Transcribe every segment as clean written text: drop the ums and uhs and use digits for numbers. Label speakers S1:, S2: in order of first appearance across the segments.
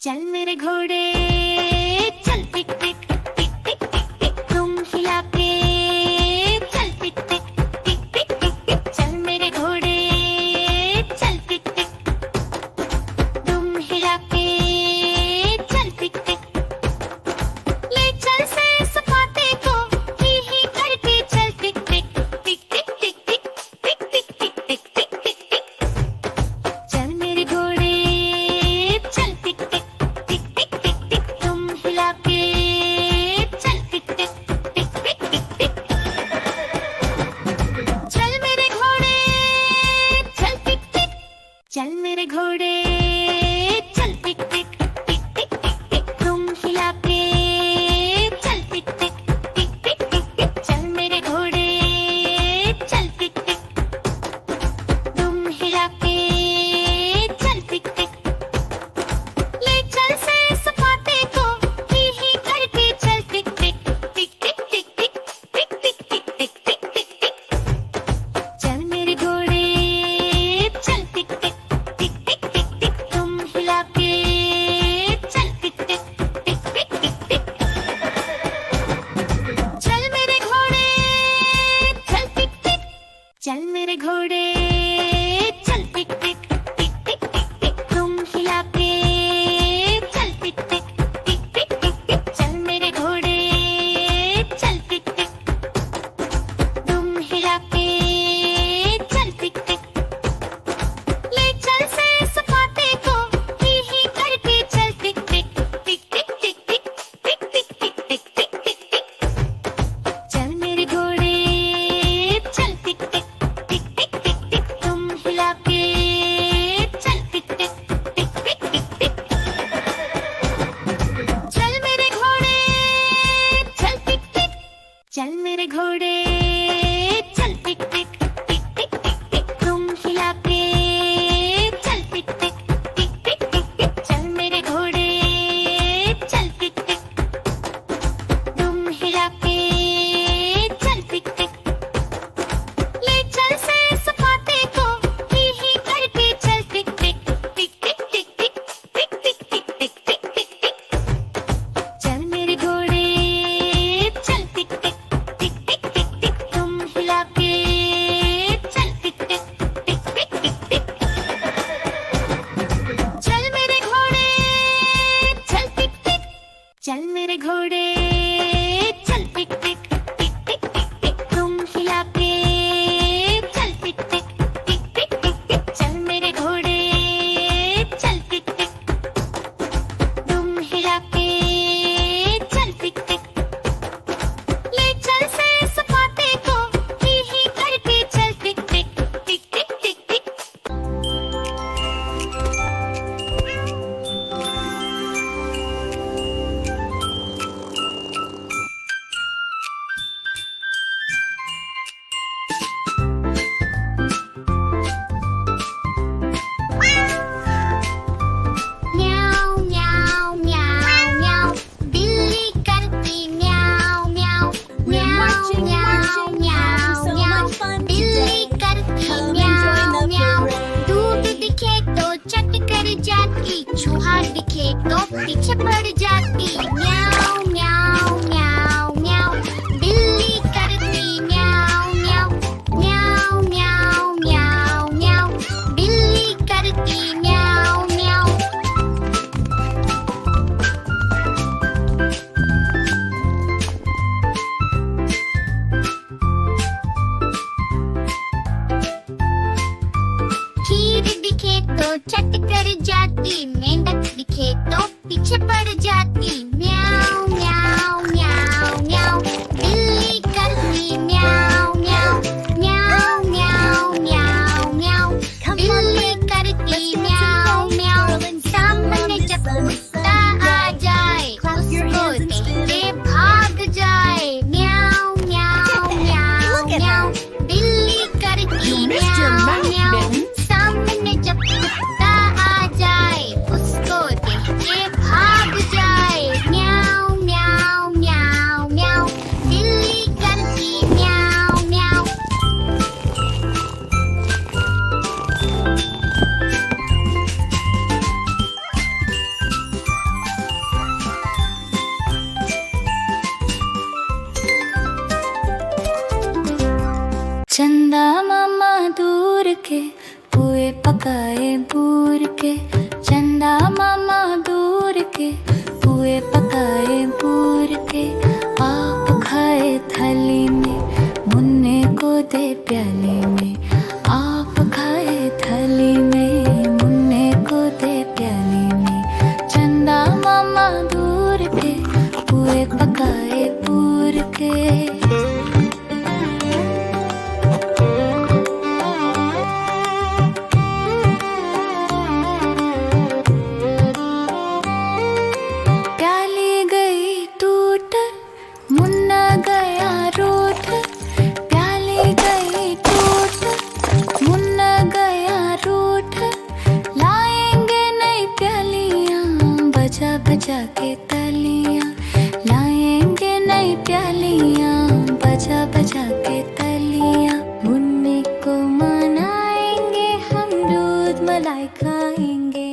S1: चल मेरे घोड़े चल टिक टिक टिक टिक टिक टिक तुम हिला के चल टिक टिक टिक टिक टिक टिक चल मेरे घोड़े चल टिक टिक तुम हिला के चल टिक टिक ले चल से सपाटे को ही करके चल टिक टिक टिक टिक टिक टिक टिक टिक टिक टिक टिक टिक टिक चल मेरे घोड़े चल टिक टिक टिक टिक टिक टिक तुम हिला के चल टिक टिक टिक टिक टिक टिक चल मेरे घोड़े चल टिक टिक चल मेरे घोड़े चल टिक टिक टिक टिक टिक टिक तुम हिला के चल टिक टिक टिक टिक टिक टिक चल मेरे घोड़े चल टिक टिक तुम हिला के चल टिक टिक ले चल से सपाटे को ही करके चल टिक टिक टिक टिक टिक टिक टिक टिक टिक टिक टिक टिक टिक चल मेरे घोड़े चल टिक टिक टिक टिक टिक टिक तुम हिला के चल टिक टिक टिक टिक टिक टिक चल मेरे घोड़े चल टिक टिक चल मेरे घोड़े चल टिक टिक टिक टिक टिक टिक तुम हिला के चल टिक टिक टिक टिक टिक टिक चल मेरे घोड़े चल टिक टिक तुम हिला के चल टिक टिक ले चल से सपाटे को ही करके चल टिक टिक टिक टिक टिक टिक टिक टिक टिक टिक टिक टिक टिक चल मेरे घोड़े चल टिक टिक टिक टिक टिक टिक तुम हिला के चल टिक टिक टिक टिक टिक टिक चल मेरे घोड़े चल टिक टिक चल मेरे घोड़े चल टिक टिक टिक टिक टिक टिक तुम हिला के चल टिक टिक टिक टिक टिक टिक चल मेरे घोड़े चल टिक टिक तुम हिला के चल टिक टिक ले चल से सपाटे को ही करके चल टिक टिक टिक टिक टिक टिक टिक टिक टिक टिक टिक टिक टिक चल मेरे घोड़े चल टिक टिक टिक टिक टिक टिक तुम हिला के चल टिक टिक टिक टिक टिक टिक चल मेरे घोड़े चल टिक टिक चल मेरे घोड़े चल टिक टिक टिक टिक टिक टिक तुम हिला के चल टिक टिक टिक टिक टिक टिक चल मेरे घोड़े चल टिक टिक तुम हिला के चल टिक टिक ले चल से सपाटे को ही करके चल टिक टिक टिक टिक टिक टिक म्याऊ म्याऊ म्याऊ म्याऊ बिल्ली करती म्याऊ म्याऊ म्याऊ म्याऊ म्याऊ म्याऊ बिल्ली करती म्याऊ म्याऊ दूध दिखे तो चट कर जाती चूहा दिखे तो पीछे पड़ जाती म्याऊ म्याऊ म्याऊ म्याऊ बिल्ली करती म्याऊ म्याऊ म्याऊ म्याऊ म्याऊ म्याऊ बिल्ली करती म्याऊ म्याऊ खीर दिखे तो चट कर जाती मेंढक दिखे तो पीछे पड़ जाती म्याऊ म्याऊ म्याऊ म्याऊ बिल्ली करती म्याऊ म्याऊ म्याऊ म्याऊ म्याऊ म्याऊ बिल्ली करती म्याऊ म्याऊ सामने जब कुत्ता आ जाए उसको देखते भाग जाए म्याऊ म्याऊ म्याऊ म्याऊ बिल्ली करती म्याऊ म्याऊ सामने जब कुत्ता आ जाए उसको देख के भाग जाए के, पुए पकाए बूर के, आप खाए थाली में, मुन्ने को दे प्याली में। आप खाए थाली में, मुन्ने को दे प्याली में। चंदा मामा दूर के, पुए पकाए बूर के। मुन्ना गया रूठ, प्याली गई टूट, मुन्ना गया रूठ। लाएंगे नई प्यालियाँ, बजा बजा के तालियाँ। लाएंगे नई प्यालियाँ, बजा बजा के तालियाँ। मुन्ने को मनाएंगे, हम दूध मलाई खाएंगे।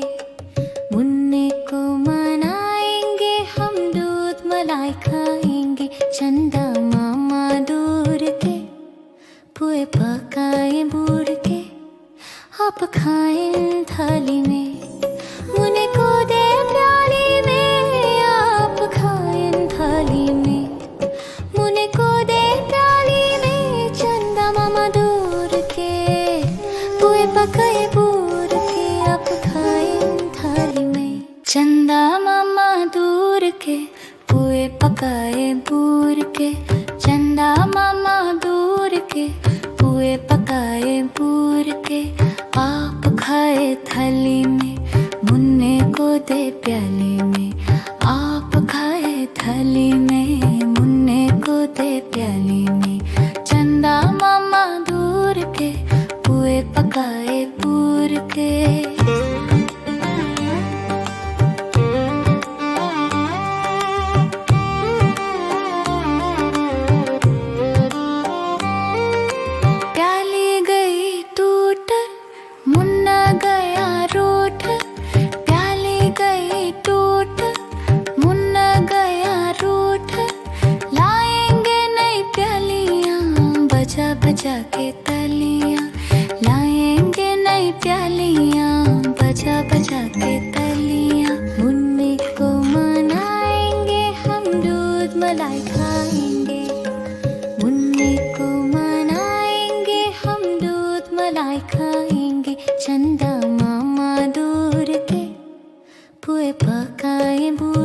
S1: मुन्ने को मनाएंगे, हम दूध मलाई खाएंगे। चंदा मामा दूर के, पुए पकाए बूढ़ के, आप खाए थाली में, मुन्ने को दे प्याली में। आप खाए थाली में, मुन्ने को दे प्याली में। चंदा मामा दूर के, पुए पकाए बूढ़ के, आप खाए थाली में। चंदा मामा दूर के, पुए पकाए बूर के। चंदा मामा दूर के, पुए पकाए बूर के। आप खाए थाली में, मुन्ने को दे प्याली में। आप खाए थाली में, मुन्ने को दे प्याली में। चंदा मामा दूर के, पुए पकाए बूर के। मुन्ना गया रूठ, प्याली गई टूट, मुन्ना गया रूठ। लाएंगे नई प्यालियाँ, बजा बजा के तालियाँ। लाएंगे नई प्यालियाँ, बजा बजा के तालियाँ। मुन्ने को मनाएंगे, हम दूध मलाई खाएंगे। मुन्ने को मनाएंगे, हम दूध मलाई खाएंगे। चंदा मामा दूर के, पुए पकाए बूढ़